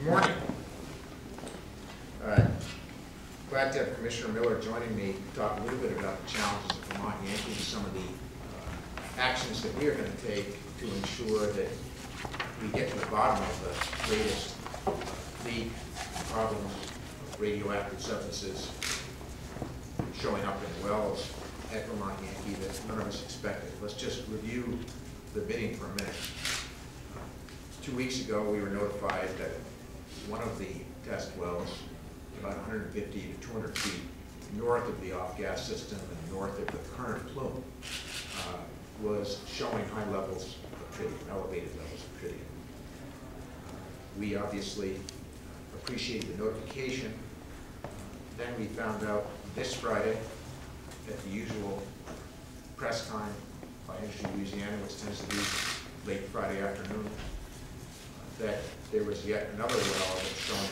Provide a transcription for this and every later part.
Good morning. Glad to have Commissioner Miller joining me to talk a little bit about the challenges of Vermont Yankee and some of the actions that we are going to take to ensure that we get to the bottom of the latest leak problems of radioactive substances showing up in wells at Vermont Yankee that none of us expected. Let's just review the bidding for a minute. 2 weeks ago, we were notified that one of the test wells, about 150 to 200 feet north of the off-gas system and north of the current plume, was showing high levels of tritium, elevated levels of tritium. We obviously appreciated the notification. Then we found out this Friday at the usual press time by Entergy Louisiana, which tends to be late Friday afternoon, that there was yet another well that's showing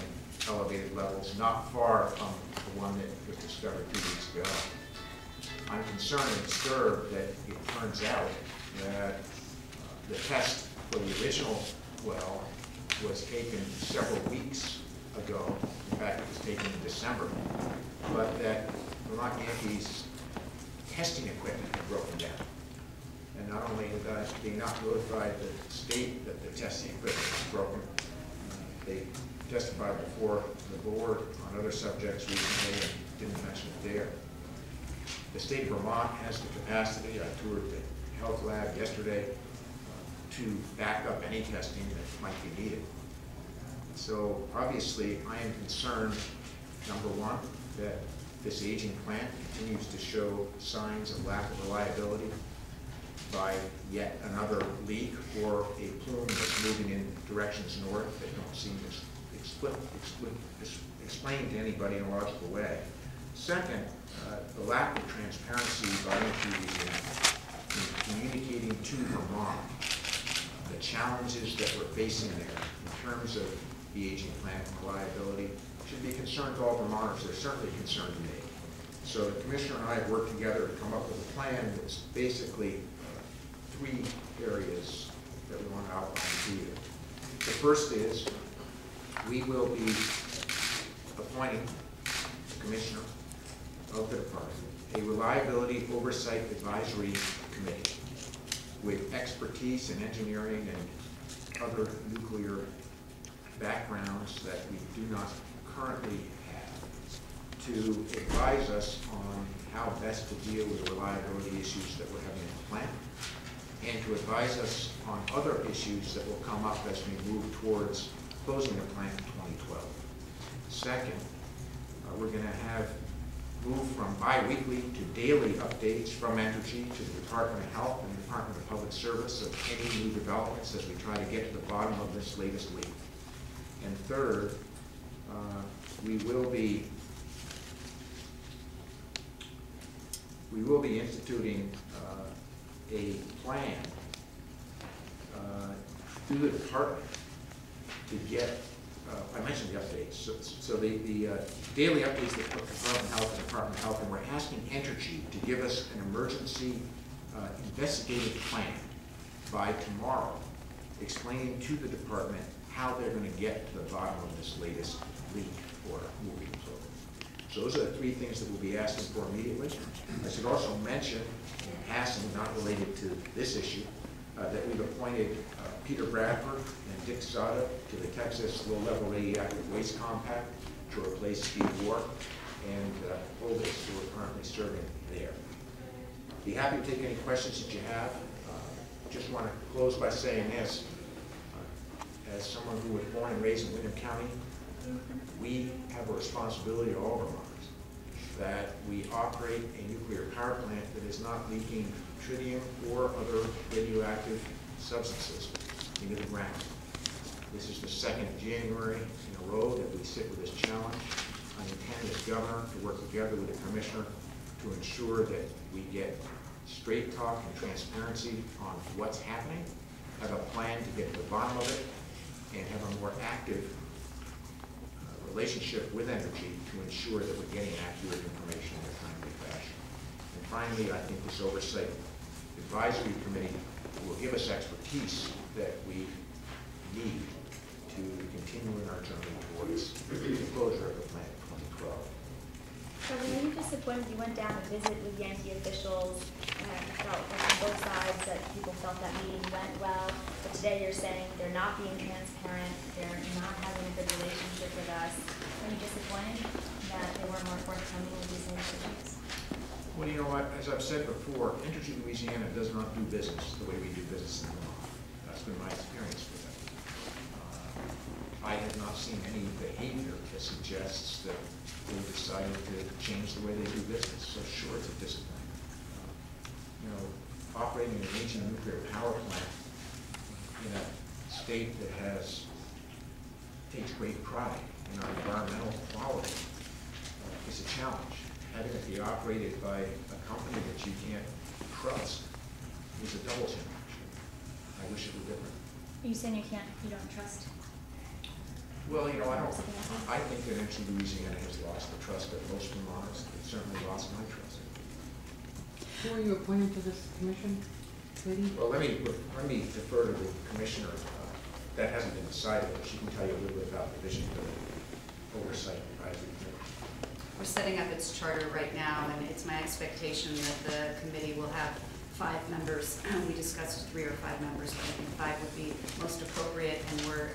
elevated levels not far from the one that was discovered 2 weeks ago. I'm concerned and disturbed that it turns out that the test for the original well was taken several weeks ago. In fact, it was taken in December, but that Vermont Yankee's testing equipment had broken down. And not only did they not notify the state that the testing equipment was broken, they testified before the board on other subjects recently and didn't mention it there. The state of Vermont has the capacity, I toured the health lab yesterday, to back up any testing that might be needed. So obviously I am concerned, number one, that this aging plant continues to show signs of lack of reliability by yet another leak or a plume that's moving in directions north that don't seem explained to anybody in a logical way. Second, the lack of transparency by Entergy in communicating to Vermont the challenges that we're facing there in terms of the aging plant and reliability should be a concern to all Vermonters. They're certainly a concern to me. So the Commissioner and I have worked together to come up with a plan that's basically three areas that we want to outline to you. The first is we will be appointing the Commissioner of the Department a Reliability Oversight Advisory Committee with expertise in engineering and other nuclear backgrounds that we do not currently have to advise us on how best to deal with the reliability issues that we're having in the plant, and to advise us on other issues that will come up as we move towards closing the plant in 2012. Second, we're going to have moved from bi-weekly to daily updates from Entergy to the Department of Health and the Department of Public Service of any new developments as we try to get to the bottom of this latest leak. And third, we will be instituting a plan through the department to get, I mentioned the updates, so the daily updates that put Department of Health and Department of Health, and we're asking Entergy to give us an emergency investigative plan by tomorrow, explaining to the department how they're going to get to the bottom of this latest leak or moving forward. So those are the three things that we'll be asking for immediately. I should also mention, in passing, not related to this issue, that we've appointed Peter Bradford and Dick Sada to the Texas Low-Level Radioactive Waste Compact to replace Steve Ward and Oldis, who are currently serving there. Be happy to take any questions that you have. Just want to close by saying this. As someone who was born and raised in Windham County, we have a responsibility to all Vermonters that we operate a nuclear power plant that is not leaking tritium or other radioactive substances into the ground. This is the 2nd of January in a row that we sit with this challenge. I intend as governor to work together with the commissioner to ensure that we get straight talk and transparency on what's happening, have a plan to get to the bottom of it, and have a more active relationship with Entergy to ensure that we're getting accurate information in a timely fashion. And finally, I think this Oversight Advisory Committee will give us expertise that we need to continuing our journey towards the closure of the plant in 2012. So were you disappointed? You went down to visit with Yankee officials and felt like on both sides that people felt that meeting went well, but today you're saying they're not being transparent, they're not having a good relationship with us. Are you disappointed that they weren't more forthcoming with these issues? Well, you know what, as I've said before, Entergy Louisiana does not do business the way we do business in Vermont. That's been my experience with it. I have not seen any behavior that suggests that they decided to change the way they do business. So sure, it's a disappointment. You know, operating an aging nuclear power plant in a state that takes great pride in our environmental quality is a challenge. Having it be operated by a company that you can't trust is a double challenge. I wish it were different. Are you saying you don't trust? Well, you know, I think that Entergy Louisiana has lost the trust of most Vermonters. It certainly lost my trust. Who are you appointing to this commission, lady? Well, let me defer to the commissioner. That hasn't been decided, but she can tell you a little bit about the vision for the oversight advisory committee. We're setting up its charter right now, and it's my expectation that the committee will have 5 members. We discussed 3 or 5 members, but I think 5 would be most appropriate, and we're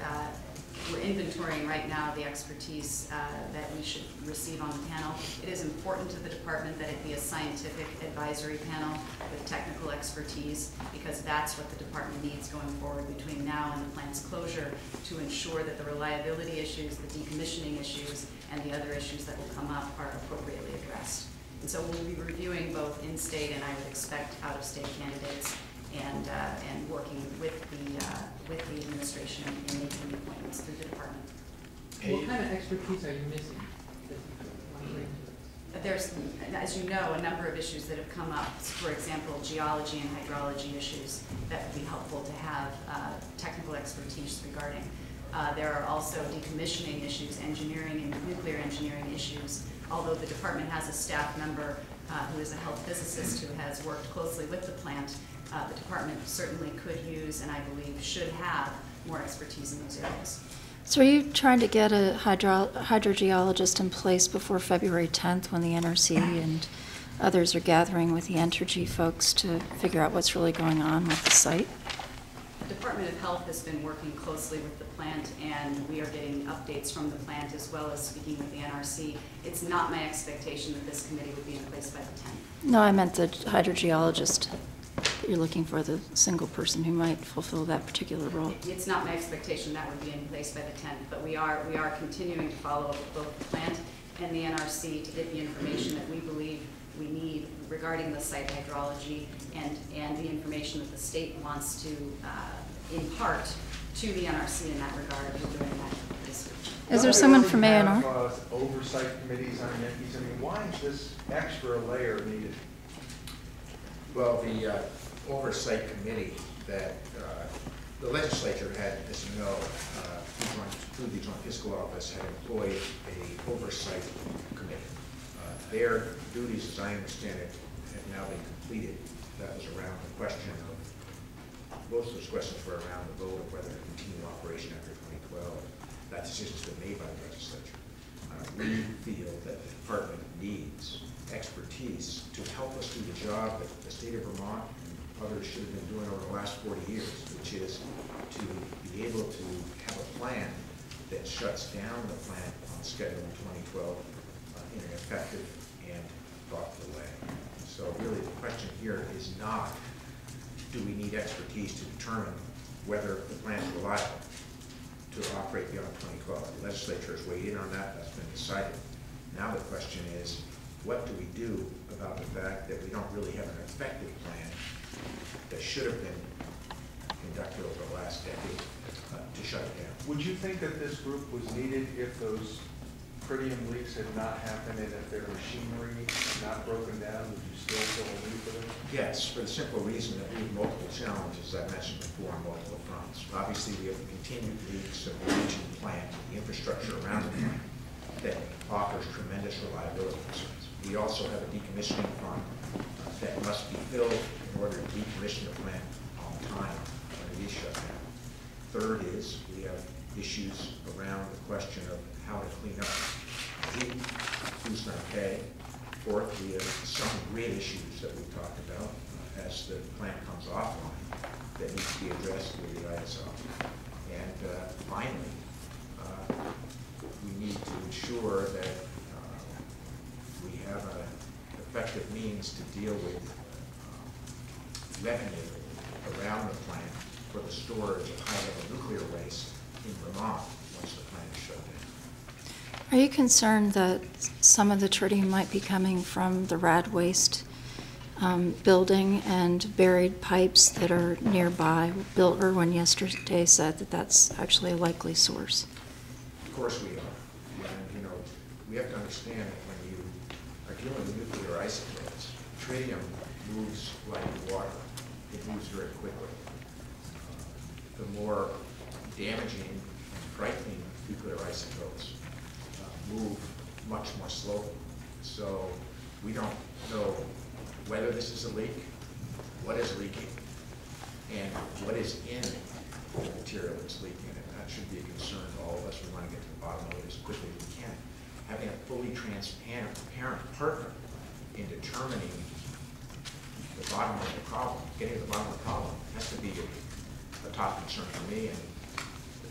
inventorying right now the expertise that we should receive on the panel. It is important to the department that it be a scientific advisory panel with technical expertise, because that's what the department needs going forward between now and the plant's closure to ensure that the reliability issues, the decommissioning issues, and the other issues that will come up are appropriately addressed. And so we'll be reviewing both in-state and I would expect out-of-state candidates, and working with the administration in making the appointments through the department. What kind of expertise are you missing? There's, as you know, a number of issues that have come up. For example, geology and hydrology issues that would be helpful to have technical expertise regarding. There are also decommissioning issues, engineering and nuclear engineering issues. Although the department has a staff member who is a health physicist who has worked closely with the plant, the department certainly could use, and I believe should have, more expertise in those areas. So are you trying to get a hydrogeologist in place before February 10th when the NRC and others are gathering with the Entergy folks to figure out what's really going on with the site? The Department of Health has been working closely with the plant, and we are getting updates from the plant as well as speaking with the NRC. It's not my expectation that this committee would be in place by the 10th. No, I meant the hydrogeologist. You're looking for the single person who might fulfill that particular role. It's not my expectation that would be in place by the 10th, but we are continuing to follow up with both the plant and the NRC to get the information that we believe we need regarding the site hydrology and the information that the state wants to impart to the NRC in that regard. We're doing that this week. Is there someone from A&R? Oversight committees on Yankees. I mean, why is this extra layer needed? Well, the oversight committee that the legislature had, as you know, through the Joint Fiscal Office, had employed a oversight committee. Their duties, as I understand it, have now been completed. That was around the question of, most of those questions were around the vote of whether to continue operation after 2012. That decision's been made by the legislature. We feel that the department needs expertise to help us do the job that the state of Vermont and others should have been doing over the last 40 years, which is to be able to have a plan that shuts down the plant on schedule in 2012 in an effective and thoughtful way. So really the question here is not, do we need expertise to determine whether the plant is reliable to operate beyond 2012? The legislature has weighed in on that. That's been decided. Now the question is, what do we do about the fact that we don't really have an effective plan that should have been conducted over the last decade to shut it down? Would you think that this group was needed if those tritium leaks had not happened and if their machinery had not broken down? Would you still feel a need for them? Yes, for the simple reason that we have multiple challenges, as I mentioned before, on multiple fronts. Obviously, we have the continued leaks of the aging plant, the infrastructure around the plant that offers tremendous reliability concerns. We also have a decommissioning fund that must be filled in order to decommission the plant on time when it is shut down. Third is we have issues around the question of how to clean up leak, who's going to pay. Fourth, we have some grid issues that we've talked about as the plant comes offline that need to be addressed with the ISO. And finally, we need to ensure that we have an effective means to deal with revenue around the plant for the storage of high-level nuclear waste in Vermont once the plant is shut down. Are you concerned that some of the tritium might be coming from the rad waste building and buried pipes that are nearby? Bill Irwin yesterday said that that's actually a likely source. Of course we are. And, we have to understand that when you are dealing with nuclear isotopes, tritium moves like water. It moves very quickly. The more damaging and frightening nuclear isotopes move much more slowly. So we don't know whether this is a leak, what is leaking, and what is in the material that's leaking. And that should be a concern to all of us. We want to get to the bottom of it as quickly as we can. Having a fully transparent partner in determining the bottom of the problem, getting to the bottom of the problem, has to be a top concern for me, and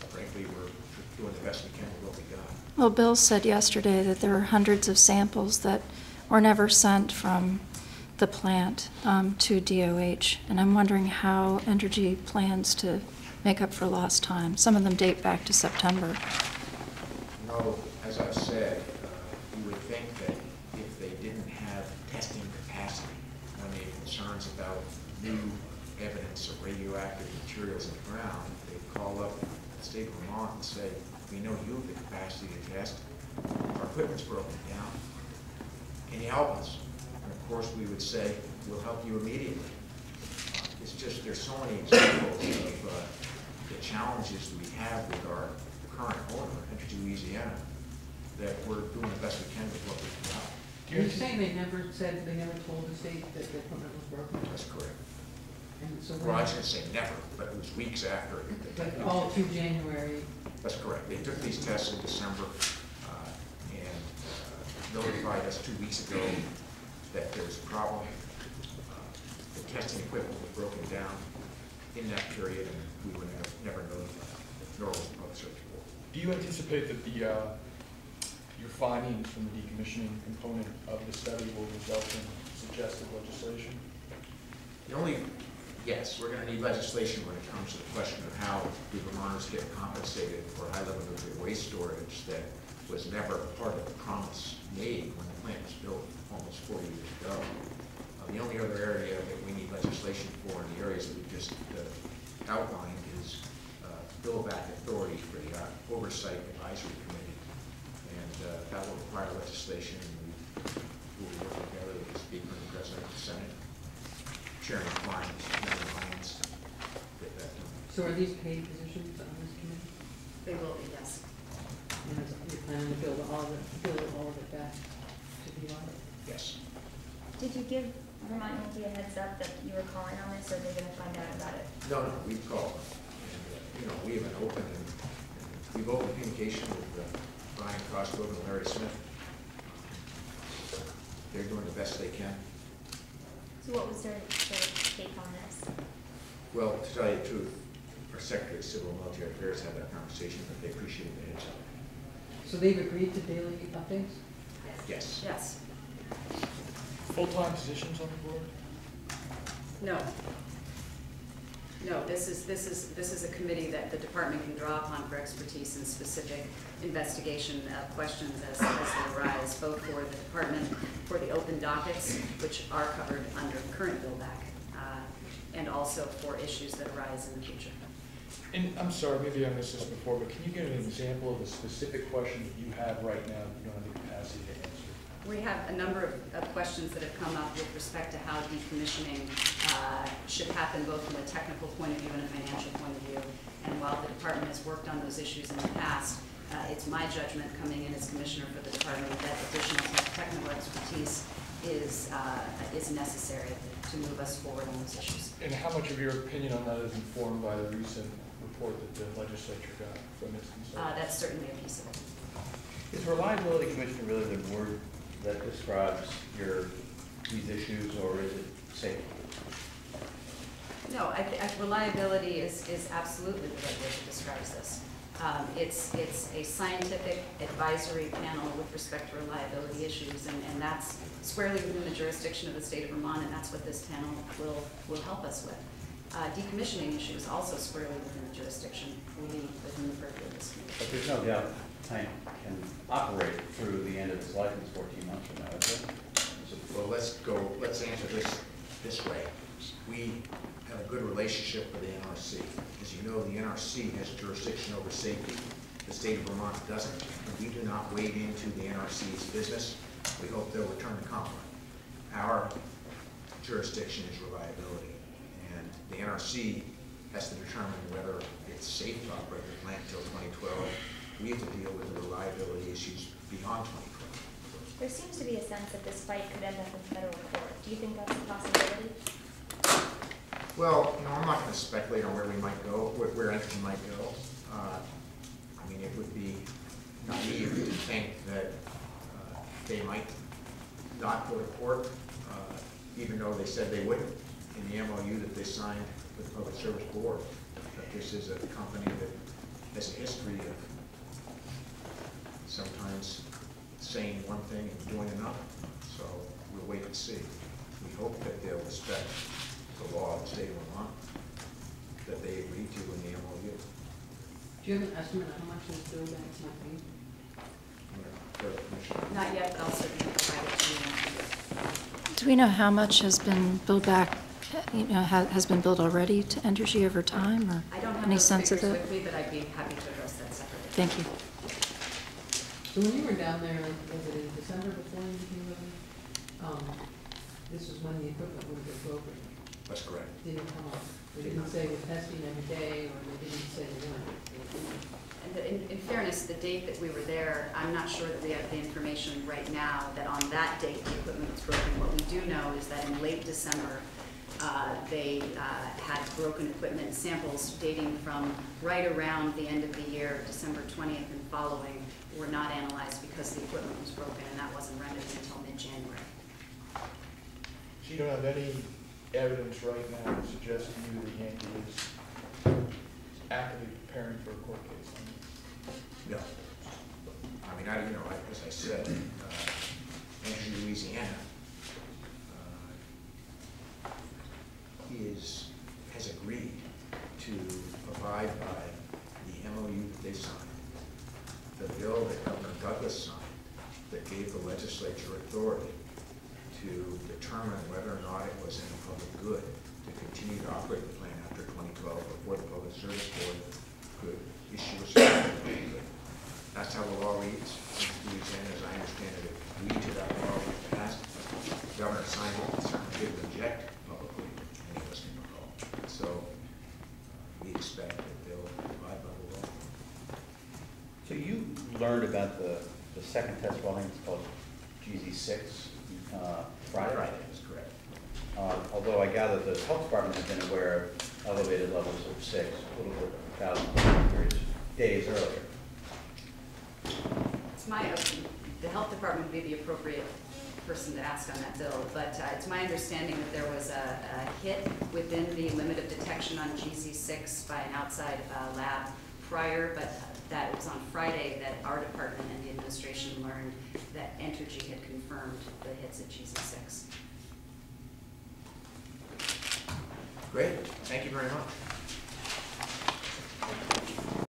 frankly, we're doing the best we can with what we got. Well, Bill said yesterday that there were hundreds of samples that were never sent from the plant to DOH, and I'm wondering how Entergy plans to make up for lost time. Some of them date back to September. No, as I've said, you would think that if they didn't have testing capacity, when they have concerns about new evidence of radioactive materials in the ground, they'd call up the state of Vermont and say, we know you have the capacity to test. Our equipment's broken down. Can you help us? And of course, we would say, we'll help you immediately. It's just, there's so many examples of the challenges we have with our current owner, Entergy Louisiana, that we're doing the best we can with what we've got. You're saying they never told the state that the equipment was broken? That's correct. And so Well, I shouldn't say never, but it was weeks after. like all through January? That's correct. They took these tests in December and notified us 2 weeks ago that there was a problem. The testing equipment was broken down in that period, and we were never notified, nor was the public service board. Do you anticipate that your findings from the decommissioning component of the study will result in suggested legislation? Yes, we're going to need legislation when it comes to the question of how do Vermonters get compensated for high-level nuclear waste storage that was never part of the promise made when the plant was built almost 40 years ago. The only other area that we need legislation for in the areas that we just outlined is bill back authority for the oversight advisory committee. And that will require legislation, and we will be working together with the Speaker and the President of the Senate, Chairman Lyons, Member Lyons, to get that done. So are these paid positions on this committee? They will be, yes. And you're planning to build all of it back to the audit? Yes. Did you give Vermont Yankee a heads up that you were calling on this, or are they going to find out about it? No, we've called them. And, we have an open and we've open communication with Brian Cosgrove and Larry Smith. They're doing the best they can. So what was their take on this? Well, to tell you the truth, our Secretary of Civil and Military Affairs had that conversation, but they appreciate the heads up. So they've agreed to daily updates? Yes. Yes. Full-time positions on the board? No. No, this is a committee that the department can draw upon for expertise in specific investigation questions as they arise, both for the department, for the open dockets, which are covered under current bill back, and also for issues that arise in the future. And I'm sorry, maybe I missed this before, but can you give an example of a specific question that you have right now that you don't have the capacity to answer? We have a number of questions that have come up with respect to how decommissioning should happen both from a technical point of view and a financial point of view. And while the department has worked on those issues in the past, it's my judgment coming in as commissioner for the department that additional technical expertise is necessary to move us forward on those issues. And how much of your opinion on that is informed by the recent report that the legislature got from its consultants. That's certainly a piece of it. Is Reliability Commission really the word that describes these issues, or is it safety? No, reliability is absolutely the right word that describes this. It's a scientific advisory panel with respect to reliability issues, and that's squarely within the jurisdiction of the state of Vermont, and that's what this panel will help us with. Decommissioning issues also squarely within the jurisdiction, within the purview of this committee. But there's no doubt the plant can operate through the end of its license 14 months from now, is it? Well, let's answer this way. We have a good relationship with the NRC. As you know, the NRC has jurisdiction over safety. The state of Vermont doesn't. And we do not wade into the NRC's business. We hope they'll return the compliment. Our jurisdiction is reliability. And the NRC has to determine whether it's safe to operate the plant until 2012. We have to deal with the reliability issues beyond 2012. There seems to be a sense that this fight could end up in federal court. Do you think that's a possibility? Well, I'm not going to speculate on where we might go, where Entergy might go. I mean, it would be naive to think that they might not go to court, even though they said they wouldn't in the MOU that they signed with the Public Service Board. But this is a company that has a history of sometimes saying one thing and doing another. So we'll wait and see. We hope that they'll respect the law of the state of Vermont that they agreed to in the MOU. Do you have an estimate of how much this bill back might be? Not yet, but I'll certainly provide it to you. Do we know how much has been billed back, has been billed already to Entergy over time, or I don't have any those sense of figures it? with me, but I'd be happy to address that separately. Thank you. So when you were down there, was it in December before you became governor? This was when the equipment would get broken. That's correct. Didn't come up. They didn't say we're testing every day, or they didn't say when. And in fairness, the date that we were there, I'm not sure that we have the information right now that on that date the equipment was broken. What we do know is that in late December, they had broken equipment. Samples dating from right around the end of the year, December 20th and following, were not analyzed because the equipment was broken, and that wasn't remedied until mid-January. So you don't have any evidence right now to suggest to you that Yankee is actively preparing for a court case on this? No. I mean, as I said, Entergy, Louisiana has agreed to abide by the MOU that they signed, the bill that Governor Douglas signed that gave the legislature authority to determine whether or not it was in the public good to continue to operate the plant after 2012 before the Public Service Board could issue a certificate. That's how the law reads. Louisiana, as I understand it, agreed to that law in the past. The governor signed it, and certainly didn't object publicly, any of us can recall. So we expect that they'll abide by the law. So you learned about the second test well, I think it's called GZ6 Friday. Friday, that's correct. Although I gather the health department has been aware of elevated levels of 6, a little bit 1,000 periods, days earlier. It's the health department would be the appropriate person to ask on that bill, but it's my understanding that there was a hit within the limit of detection on GZ6 by an outside lab prior, but that it was on Friday that our department and the administration learned that Entergy had confirmed the hits at GZ6. Great. Thank you very much.